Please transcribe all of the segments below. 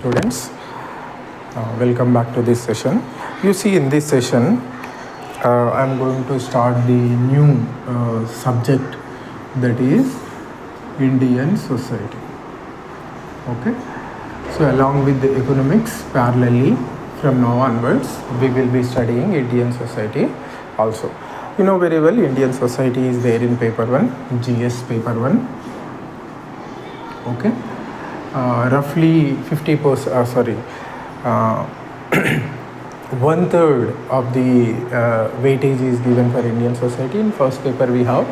students. Welcome back to this session. You see, in this session, I'm going to start the new subject, that is Indian society. Okay. So along with the economics, parallelly from now onwards, we will be studying Indian society also. You know very well, Indian society is there in paper 1, GS Paper-I. Okay. Roughly 50%, one third of the weightage is given for Indian society. In first paper we have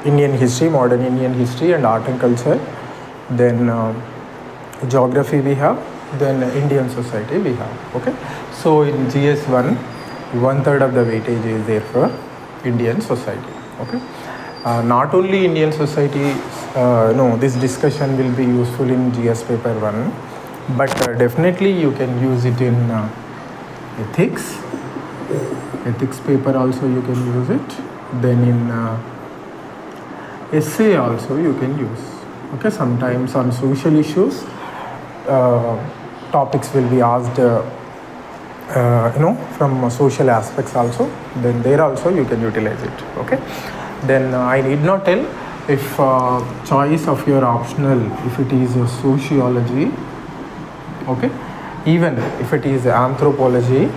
Indian history, modern Indian history and art and culture. Then geography we have. Then Indian society we have. Okay. So in GS1, one third of the weightage is there for Indian society. Okay. Not only Indian society, this discussion will be useful in GS Paper-I, but definitely you can use it in ethics paper also you can use it. Then in essay also you can use. Okay, sometimes on social issues, topics will be asked, from social aspects also. Then there also you can utilize it. Okay. Then I need not tell, if choice of your optional, if it is sociology, okay, even if it is anthropology,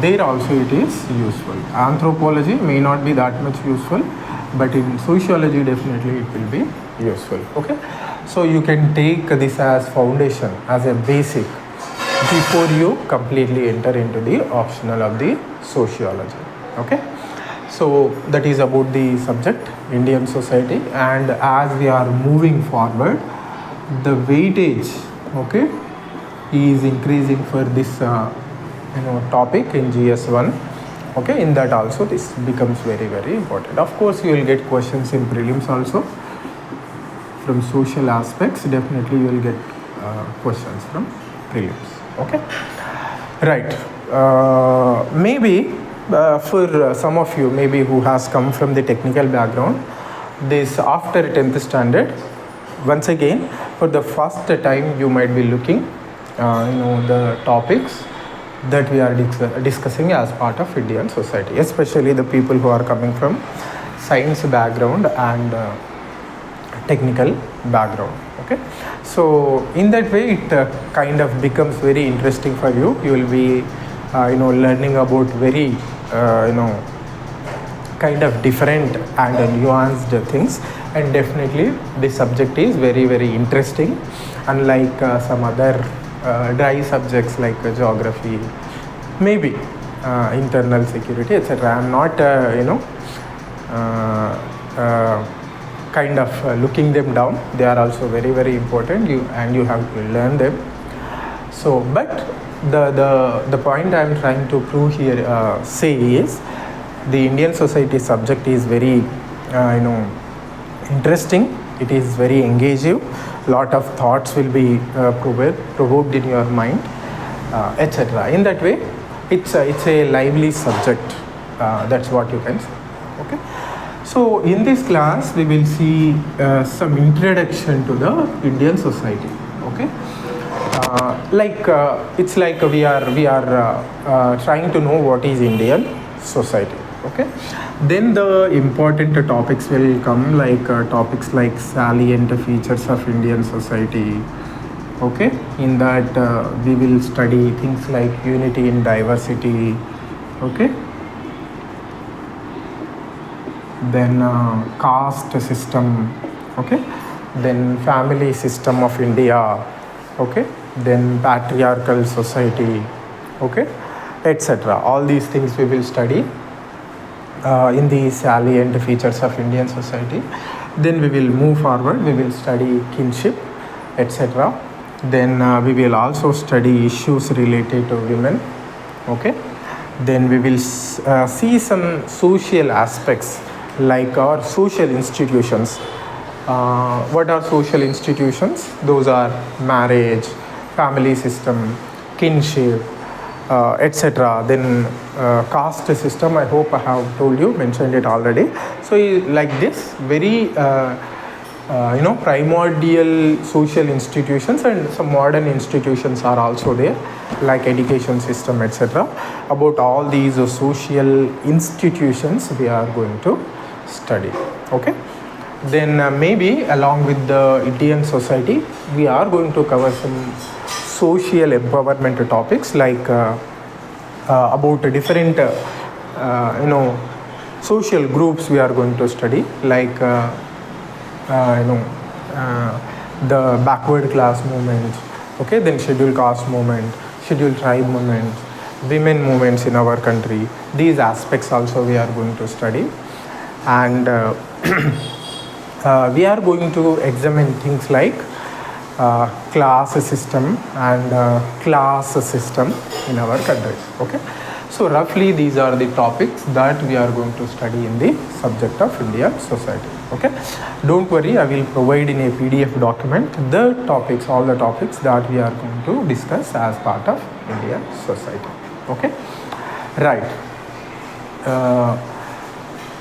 there also it is useful. Anthropology may not be that much useful, but in sociology definitely it will be useful. Okay. So you can take this as foundation, as a basic, before you completely enter into the optional of the sociology. Okay. So that is about the subject Indian society, and as we are moving forward, the weightage, okay, is increasing for this topic in GS1. Okay, in that also this becomes very, very important. Of course, you will get questions in prelims also from social aspects. Definitely you will get questions from prelims. Okay, right. Maybe for some of you, maybe who has come from the technical background, this after 10th standard, once again for the first time you might be looking the topics that we are discussing as part of Indian society, especially the people who are coming from science background and technical background. Okay, so in that way it kind of becomes very interesting for you. You will be learning about very kind of different and nuanced things, and definitely this subject is very, very interesting, unlike some other dry subjects like geography, maybe internal security, etc. I am not kind of looking them down. They are also very, very important, and you have to learn them. So but the point I am trying to prove here, say is, the Indian society subject is very interesting. It is very engaging. Lot of thoughts will be provoked in your mind, etc. In that way, it's a lively subject. That's what you can say. Okay. So in this class, we will see some introduction to the Indian society. Okay. It's like we are trying to know what is Indian society. Okay. Then the important topics will come, like topics like salient features of Indian society. Okay. In that we will study things like unity in diversity. Okay. Then caste system. Okay. Then family system of India. Okay. Then patriarchal society, okay, etc. All these things we will study in the salient features of Indian society. Then we will move forward, we will study kinship, etc. Then we will also study issues related to women. Okay. Then we will see some social aspects, like our social institutions. What are social institutions? Those are marriage, family system, kinship, etc. Then caste system, I hope I have told you, mentioned it already. So like this, very primordial social institutions, and some modern institutions are also there, like education system, etc. About all these social institutions we are going to study. Okay. Then maybe along with the Indian society, we are going to cover some social empowerment topics, like about different social groups we are going to study, like the backward class movement, okay, then scheduled caste movement, scheduled tribe movement, women movements in our country. These aspects also we are going to study, and we are going to examine things like class system and class system in our country. Okay, so roughly these are the topics that we are going to study in the subject of Indian society. Okay, don't worry, I will provide in a PDF document the topics, all the topics that we are going to discuss as part of Indian society. Okay, right.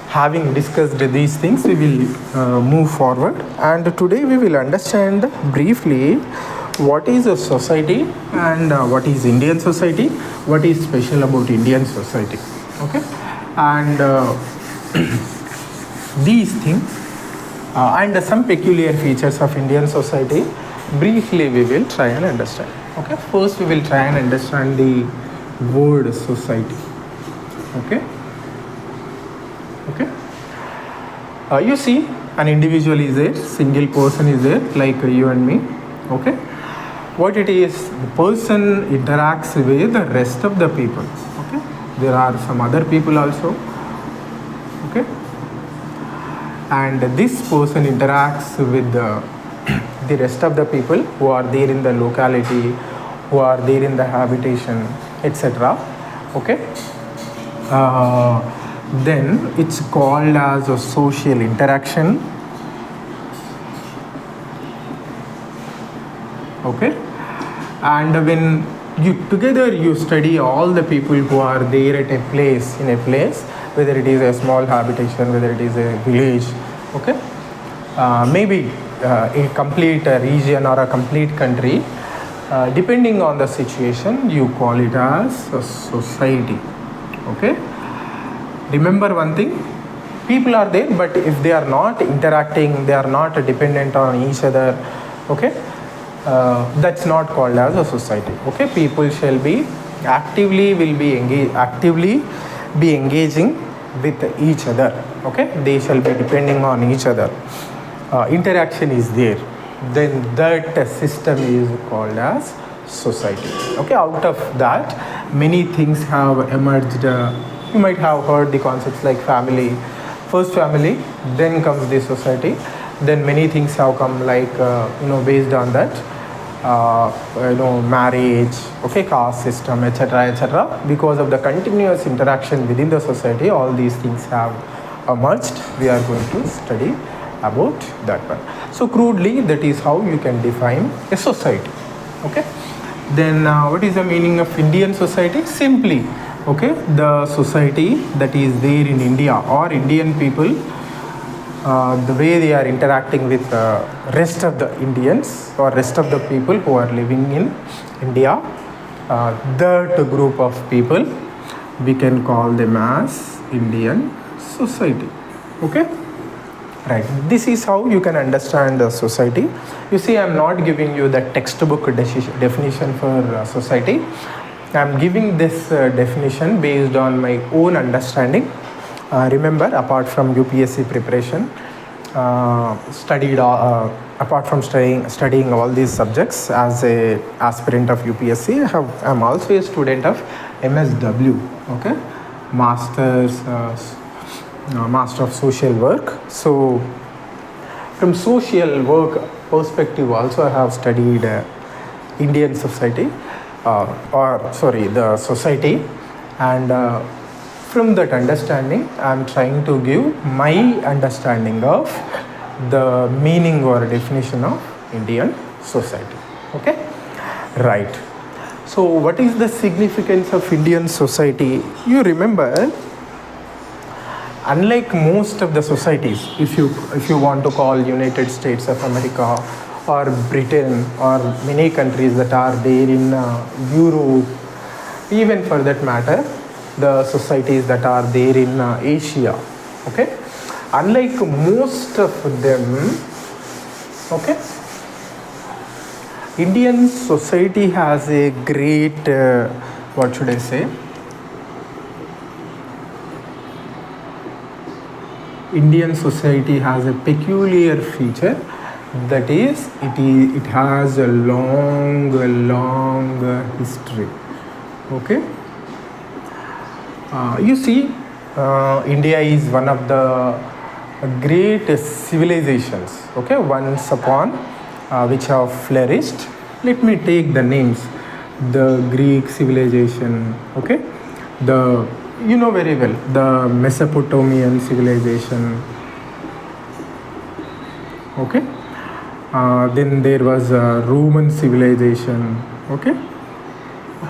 Having discussed these things, we will move forward, and today we will understand briefly what is a society and what is Indian society, what is special about Indian society. Okay, and these things and some peculiar features of Indian society, briefly we will try and understand. Okay, first we will try and understand the word society. Okay. Okay. You see, an individual is there, single person is there, like you and me. Okay. What it is, the person interacts with the rest of the people. Okay. There are some other people also. Okay. And this person interacts with the rest of the people who are there in the locality, who are there in the habitation, etc. Okay. Then it's called as a social interaction. Okay, and when you study all the people who are there at a place, in a place, whether it is a small habitation, whether it is a village, okay, maybe a complete region or a complete country, depending on the situation, you call it as a society. Okay. Remember one thing, people are there, but if they are not interacting, they are not dependent on each other, okay, that's not called as a society. Okay, people shall be actively engaging with each other. Okay, they shall be depending on each other. Interaction is there, then that system is called as society. Okay, out of that, many things have emerged. You might have heard the concepts like family, first family, then comes the society, then many things have come, like based on that, marriage, okay, caste system, etc., etc. Because of the continuous interaction within the society, all these things have emerged. We are going to study about that one. So crudely, that is how you can define a society. Okay, then what is the meaning of Indian society? Simply, okay, the society that is there in India, or Indian people, the way they are interacting with the rest of the Indians or rest of the people who are living in India, that group of people we can call them as Indian society. Okay, right, this is how you can understand the society. You see, I am not giving you the textbook definition for society. I am giving this definition based on my own understanding. Remember, apart from UPSC preparation, apart from studying all these subjects as a aspirant of UPSC, I am also a student of MSW, okay, Master of Social Work. So from social work perspective also I have studied Indian society, the society, and from that understanding I am trying to give my understanding of the meaning or definition of Indian society. Okay, right. So what is the significance of Indian society? You remember, unlike most of the societies, if you want to call United States of America or Britain or many countries that are there in Europe, even for that matter, the societies that are there in Asia, okay, unlike most of them, okay, Indian society has a great, what should I say, Indian society has a peculiar feature, that is, it has a long history, okay. You see, India is one of the great civilizations, okay, once upon, which have flourished. Let me take the names. The Greek civilization, okay, the, you know very well, the Mesopotamian civilization, okay, then there was a Roman civilization, okay,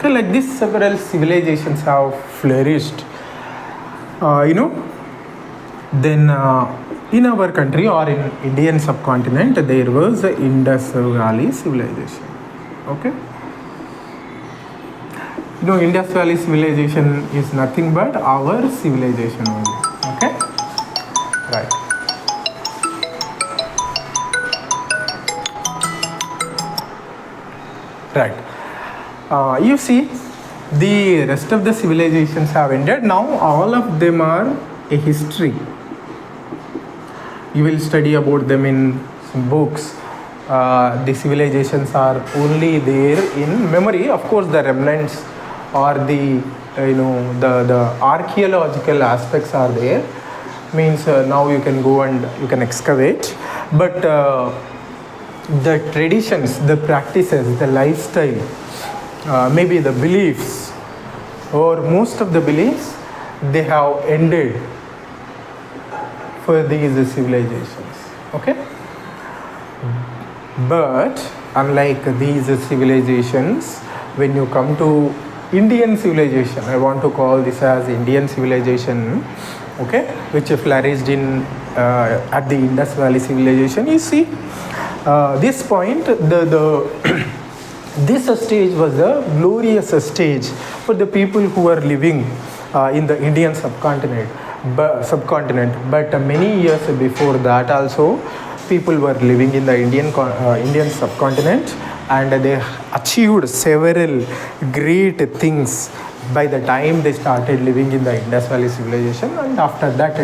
like this several civilizations have flourished, then in our country or in Indian subcontinent there was the Indus Valley civilization, okay. Indus Valley civilization is nothing but our civilization only, okay, right. You see, the rest of the civilizations have ended. Now all of them are a history. You will study about them in some books. The civilizations are only there in memory. Of course, the remnants or the the archaeological aspects are there. Means now you can go and you can excavate, but the traditions, the practices, the lifestyle, maybe the beliefs, or most of the beliefs, they have ended for these civilizations, okay. But unlike these civilizations, when you come to Indian civilization, I want to call this as Indian civilization, okay, which flourished in at the Indus Valley civilization. You see, this point, this stage was a glorious stage for the people who were living in the Indian subcontinent. But many years before that also, people were living in the Indian subcontinent, and they achieved several great things by the time they started living in the Indus Valley civilization, and after that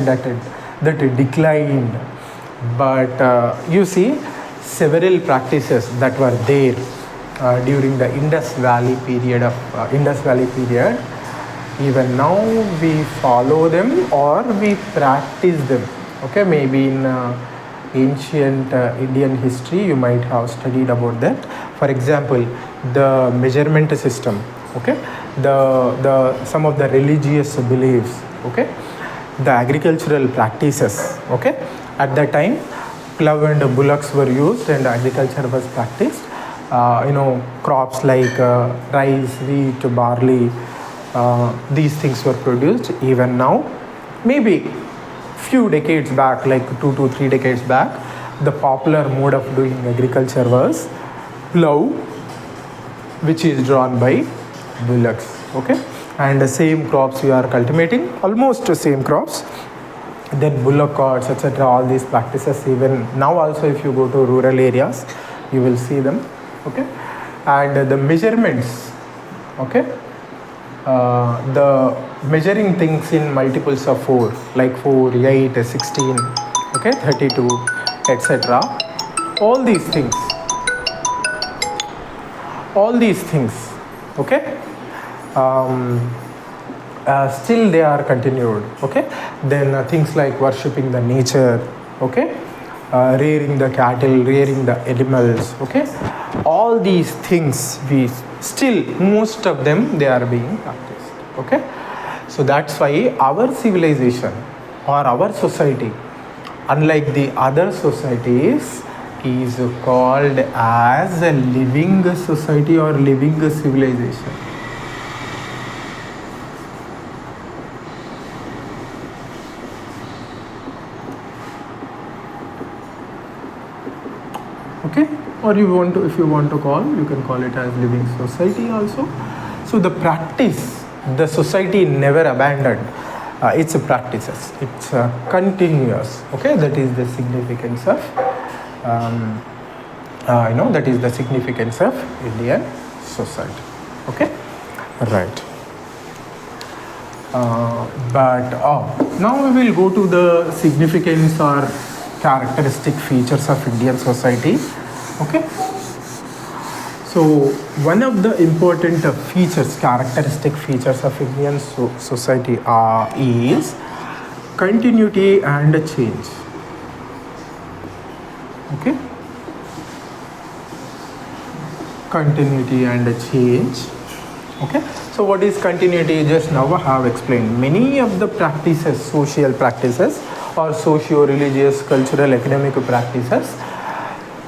declined. But you see, several practices that were there during the Indus Valley period, even now we follow them or we practice them, okay. Maybe in ancient Indian history you might have studied about that. For example, the measurement system, okay, the some of the religious beliefs, okay, the agricultural practices, okay. At that time, plough and bullocks were used and agriculture was practiced. Crops like rice, wheat, barley, these things were produced. Even now, maybe few decades back, like 2 to 3 decades back, the popular mode of doing agriculture was plough, which is drawn by bullocks, okay, and the same crops we are cultivating, almost the same crops. Then bullock carts, etc., all these practices, even now also if you go to rural areas, you will see them, okay. And the measurements, okay, the measuring things in multiples of 4, like 4, 8, 16, okay, 32, etc. All these things, okay, still they are continued, okay. Then things like worshipping the nature, okay, rearing the cattle, rearing the animals, okay. All these things, we still, most of them, they are being practiced, okay. So that's why our civilization or our society, unlike the other societies, is called as a living society or living civilization. or if you want to call, you can call it as living society also. So the practice, the society never abandoned its practices. It's continuous. Okay, that is the significance of that is the significance of Indian society. Okay, right. Now we will go to the significance or characteristic features of Indian society. Okay. So one of the important characteristic features of Indian society is continuity and change. Okay. Continuity and change. Okay. So what is continuity? Just now I have explained. Many of the practices, social practices or socio-religious, cultural, economic practices,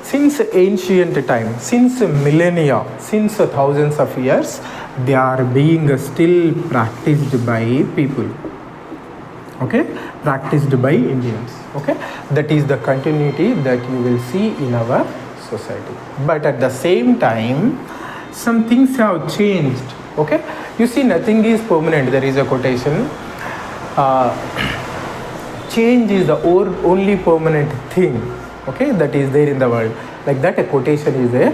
since ancient time, since millennia, since thousands of years, they are being still practiced by people. Okay, practiced by Indians. Okay, that is the continuity that you will see in our society. But at the same time, some things have changed. Okay, you see, nothing is permanent. There is a quotation. Change is the only permanent thing. Okay, that is there in the world. Like that, a quotation is there.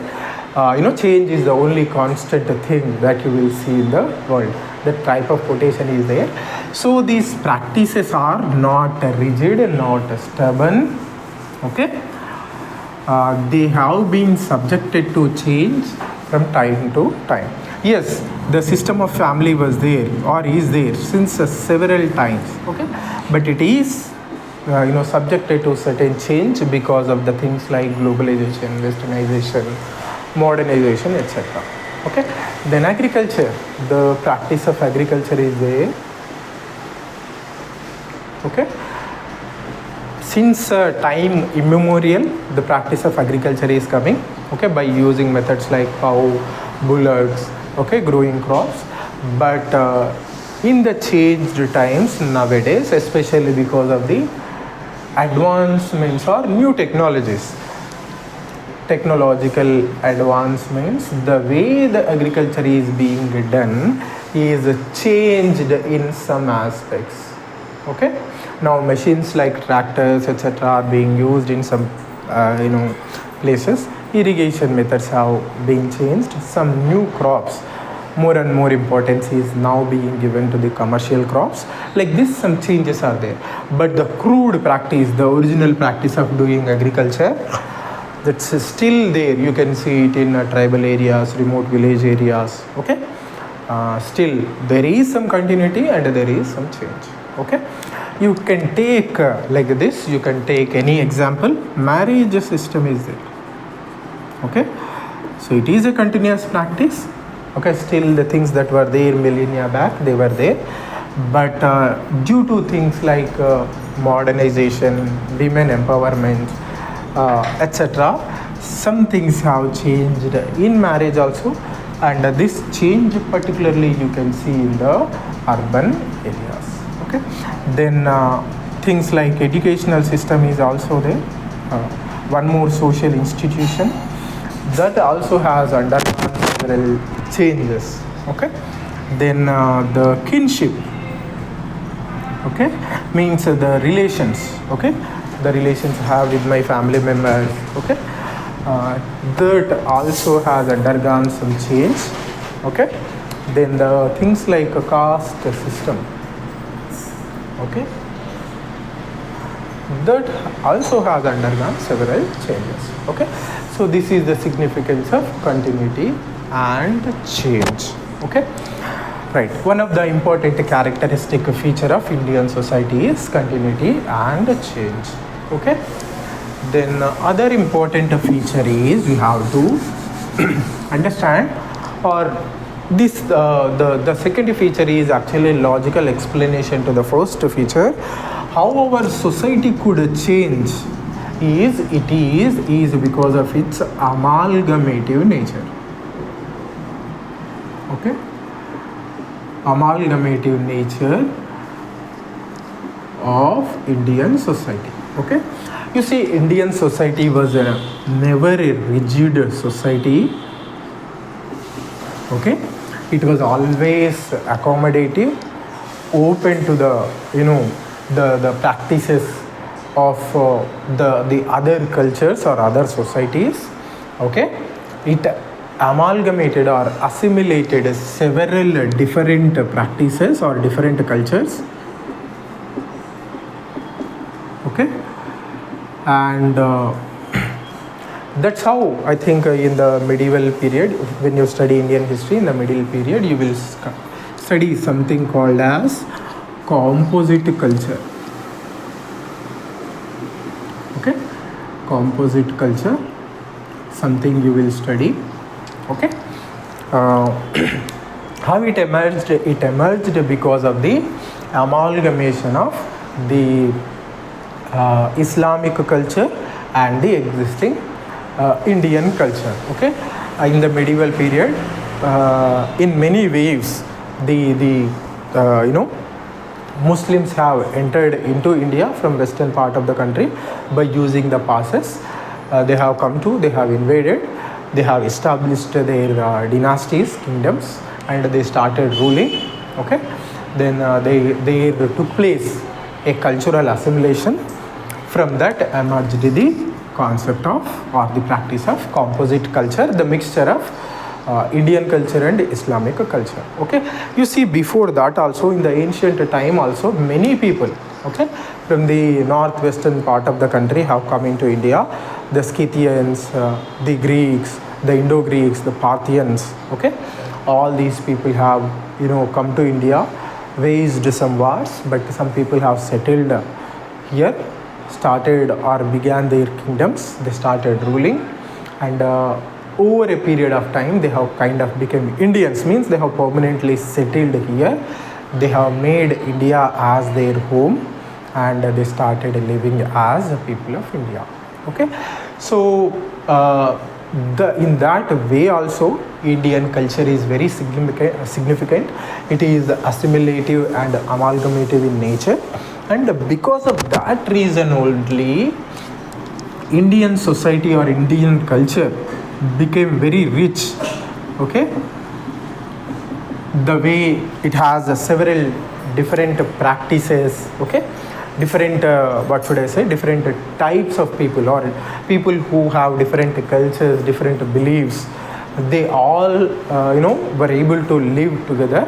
Change is the only constant thing that you will see in the world. That type of quotation is there. So these practices are not rigid, not stubborn. Okay, they have been subjected to change from time to time. Yes, the system of family was there or is there since several times. Okay, but it is subjected to certain change because of the things like globalization, westernization, modernization, etc. Okay, then agriculture, the practice of agriculture is there. Okay, since time immemorial, the practice of agriculture is coming. Okay, by using methods like cow, bullocks, okay, growing crops. But in the changed times nowadays, especially because of the advancements or new technological advancements, the way the agriculture is being done is changed in some aspects. Okay, now machines like tractors, etc., are being used in some places. Irrigation methods have been changed. Some new crops, more and more importance is now being given to the commercial crops. Like this, some changes are there. But the crude practice, the original practice of doing agriculture, that's still there. You can see it in tribal areas, remote village areas. Okay, still there is some continuity and there is some change. Okay, you can take like this. You can take any example. Marriage system is there. Okay, so it is a continuous practice. Okay, still the things that were there millennia back, they were there. But due to things like modernization, women empowerment, etc., some things have changed in marriage also. And this change particularly you can see in the urban areas. Okay, then things like educational system is also there. One more social institution that also has undergone several changes. Okay, then the kinship, okay, means the relations. Okay, the relations I have with my family members. Okay, that also has undergone some change. Okay, then the things like a caste system. Okay, that also has undergone several changes. Okay, so this is the significance of continuity and change. Okay, right. One of the important characteristic feature of Indian society is continuity and change. Okay, then other important feature is we have to understand, or this the second feature is actually logical explanation to the first feature. How our society could change is because of its amalgamative nature. Okay, amalgamative nature of Indian society. Okay, You see, Indian society was never a rigid society. Okay, it was always accommodative, open to the the practices of the other cultures or other societies. Okay, it amalgamated or assimilated several different practices or different cultures. Okay, and that's how I think in the medieval period, when you study Indian history in the medieval period, you will study something called as composite culture. Okay, composite culture, something you will study. Okay, how it emerged? It emerged because of the amalgamation of the Islamic culture and the existing Indian culture. Okay, in the medieval period, in many ways, the Muslims have entered into India from western part of the country by using the passes. They have come to, they have invaded, they have established their dynasties, kingdoms, and they started ruling. Okay, then there took place a cultural assimilation. From that emerged the concept of or the practice of composite culture, the mixture of Indian culture and Islamic culture. Okay, you see, before that also, in the ancient time also, many people, okay, from the northwestern part of the country have come into India. The Scythians, the Greeks, the Indo-Greeks, the Parthians. Okay, all these people have come to India, waged some wars, but some people have settled here, started or began their kingdoms. They started ruling, and over a period of time they have kind of become Indians, means they have permanently settled here. They have made India as their home, and they started living as the people of India. Okay, so in that way also, Indian culture is very significant. It is assimilative and amalgamative in nature, and because of that reason only, Indian society or Indian culture became very rich. Okay, the way it has several different practices. Okay, different what should I say, different types of people or people who have different cultures, different beliefs. They all were able to live together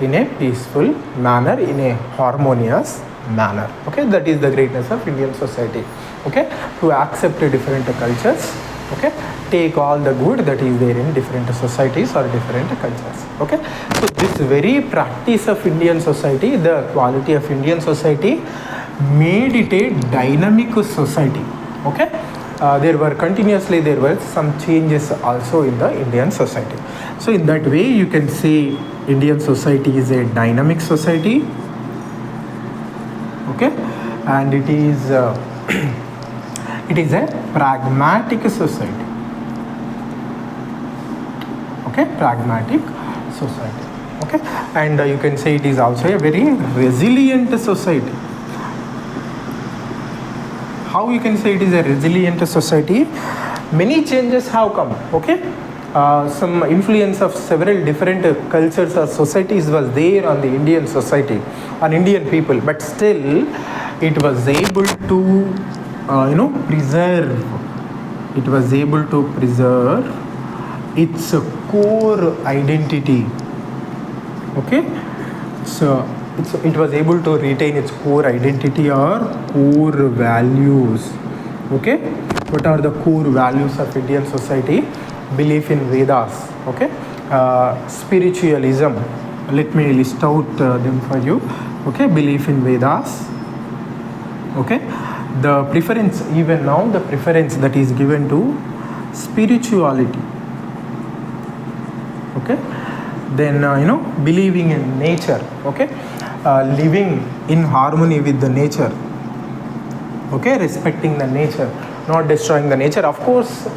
in a peaceful manner, in a harmonious manner. Okay, that is the greatness of Indian society. Okay, to accept different cultures. Okay, take all the good that is there in different societies or different cultures. Okay, so this very practice of Indian society, the quality of Indian society, made it a dynamic society. Okay, there were some changes also in the Indian society. So in that way, you can say Indian society is a dynamic society. Okay, and it is it is a pragmatic society. Okay, pragmatic society. Okay, and you can say it is also a very resilient society. How you can say it is a resilient society? Many changes have come. Okay, some influence of several different cultures or societies was there on the Indian society, on Indian people, but still it was able to preserve. It was able to preserve its core identity. Okay, so it was able to retain its core identity or core values. Okay, what are the core values of Indian society? Belief in Vedas. Okay, spiritualism. Let me list out them for you. Okay, belief in Vedas. Okay, the preference, even now the preference that is given to spirituality. Okay, then believing in nature. Okay, living in harmony with the nature. Okay, respecting the nature, not destroying the nature. Of course,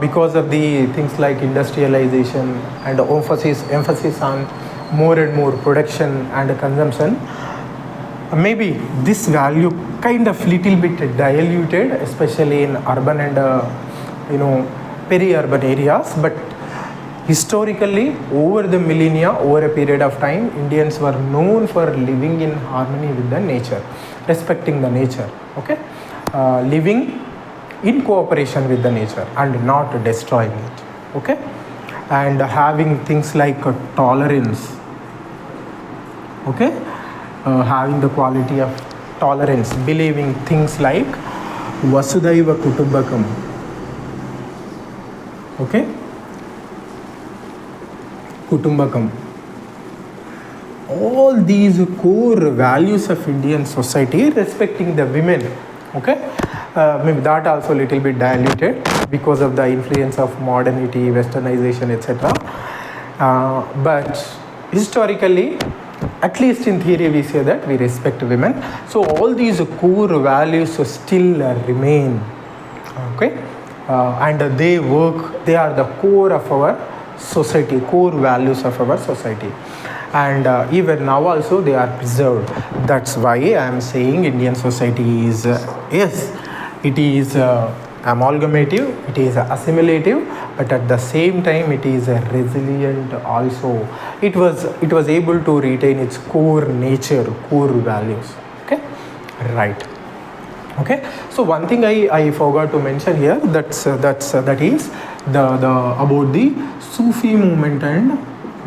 because of the things like industrialization and emphasis on more and more production and consumption, maybe this value kind of little bit diluted, especially in urban and peri-urban areas, but historically, over the millennia, over a period of time, Indians were known for living in harmony with the nature, respecting the nature, okay? Living in cooperation with the nature and not destroying it, okay? And having things like tolerance, okay? Having the quality of tolerance, believing things like Vasudhaiva Kutumbakam, okay? Kutumbakam. All these core values of Indian society, respecting the women, okay? Maybe that also a little bit diluted because of the influence of modernity, westernization, etc. But historically, at least in theory, we say that we respect women. So all these core values still remain, okay? And they are the core of our society, core values of our society, and even now also they are preserved. That's why I am saying Indian society is yes, it is amalgamative, it is assimilative, but at the same time it is resilient also. It was able to retain its core nature, core values, okay? Right. Okay, so one thing I forgot to mention here, that is the about the Sufi movement and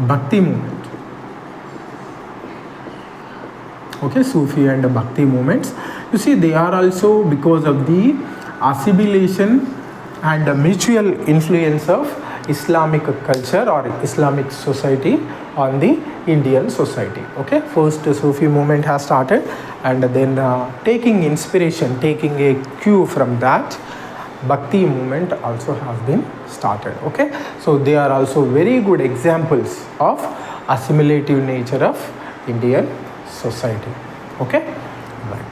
Bhakti movement. Okay, Sufi and Bhakti movements. You see, they are also because of the assimilation and the mutual influence of Islamic culture or Islamic society on the Indian society. Okay, first Sufi movement has started, and then taking inspiration, taking a cue from that, Bhakti movement also has been started. Okay, so they are also very good examples of assimilative nature of Indian society. Okay, right.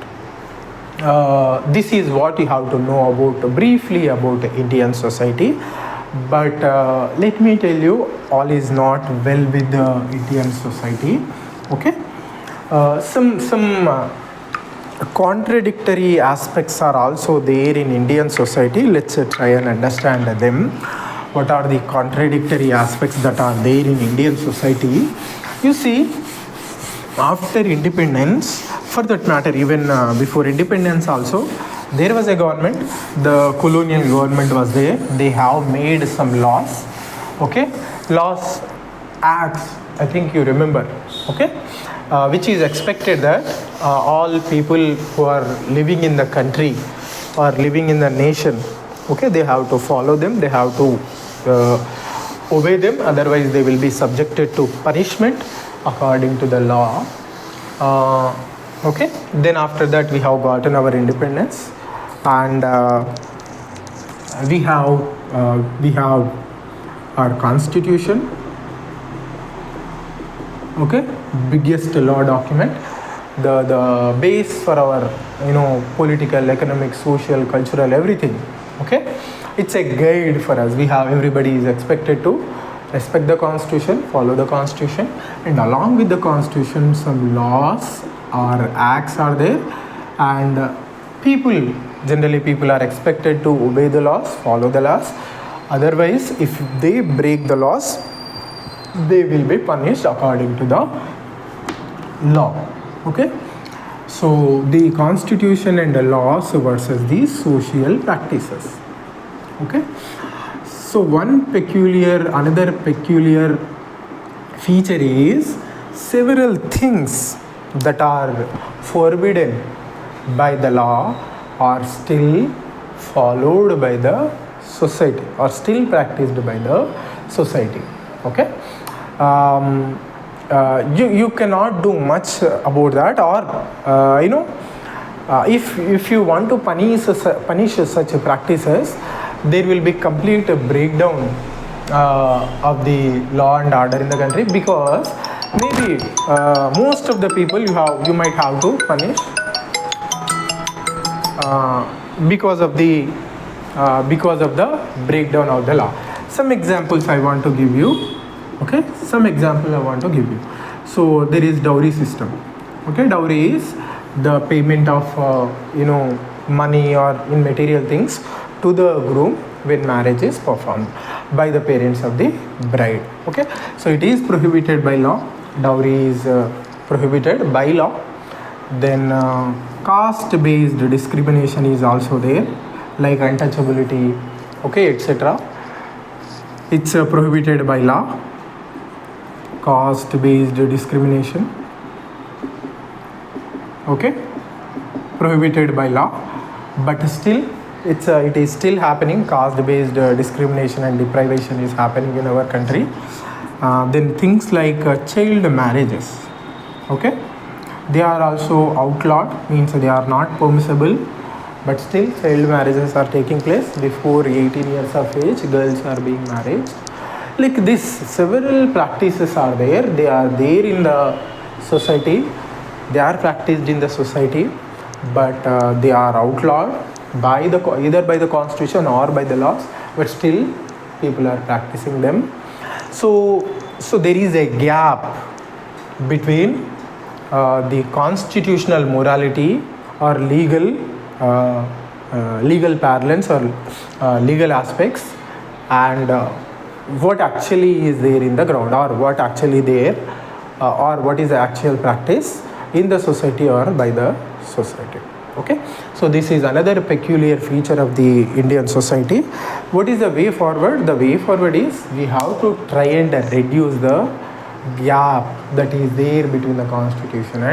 This is what you have to know about briefly about Indian society. But let me tell you, all is not well with the Indian society. Okay, some contradictory aspects are also there in Indian society. Let's try and understand them. What are the contradictory aspects that are there in Indian society? You see, after independence, for that matter, even before independence also, there was a government, the colonial government was there. They have made some laws, okay, laws, acts, I think you remember, okay, which is expected that all people who are living in the country or living in the nation, okay, they have to follow them, they have to obey them, otherwise they will be subjected to punishment according to the law. Okay, then after that we have gotten our independence, and we have our constitution, okay, biggest law document, the base for our political, economic, social, cultural, everything. Okay, it's a guide for us. Everybody is expected to respect the constitution, follow the constitution, and along with the constitution some laws or acts are there, and generally people are expected to obey the laws, follow the laws. Otherwise, if they break the laws, they will be punished according to the law. Okay, so the constitution and the laws versus the social practices. Okay, so another peculiar feature is several things that are forbidden by the law are still followed by the society or still practiced by the society. Okay, you cannot do much about that, or if you want to punish such practices, there will be complete breakdown of the law and order in the country, because maybe most of the people you might have to punish because of the breakdown of the law. Some examples I want to give you. Okay, some example I want to give you. So there is dowry system. Okay, dowry is the payment of money or in material things to the groom when marriage is performed by the parents of the bride. Okay, so it is prohibited by law. Dowry is prohibited by law. Then caste based discrimination is also there, like untouchability, okay, etc. It's prohibited by law. Caste based discrimination, okay, prohibited by law, but still it is still happening. Caste based discrimination and deprivation is happening in our country. Then things like child marriages, okay, they are also outlawed, means they are not permissible, but still child marriages are taking place. Before 18 years of age, girls are being married. Like this, several practices are there. They are there in the society, they are practiced in the society, but they are outlawed by the either by the constitution or by the laws, but still people are practicing them. So there is a gap between the constitutional morality or legal parlance or legal aspects and what actually is there in the ground, or what actually there or what is the actual practice in the society or by the society. Okay, so this is another peculiar feature of the Indian society. What is the way forward? The way forward is we have to try and reduce the gap that is there between the constitution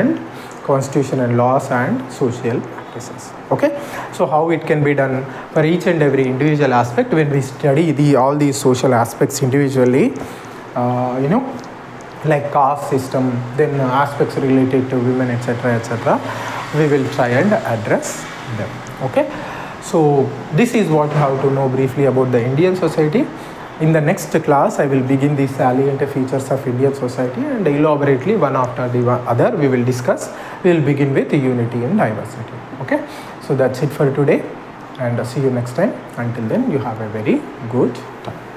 and laws and social practices. Okay, so how it can be done for each and every individual aspect. When we study all these social aspects individually, like caste system, then aspects related to women, etc., we will try and address them. Okay, so this is what you have to know briefly about the Indian society. In the next class, I will begin the salient features of Indian society, and elaborately one after the other we will discuss. We will begin with unity and diversity. Okay, so that's it for today, and see you next time. Until then, you have a very good time.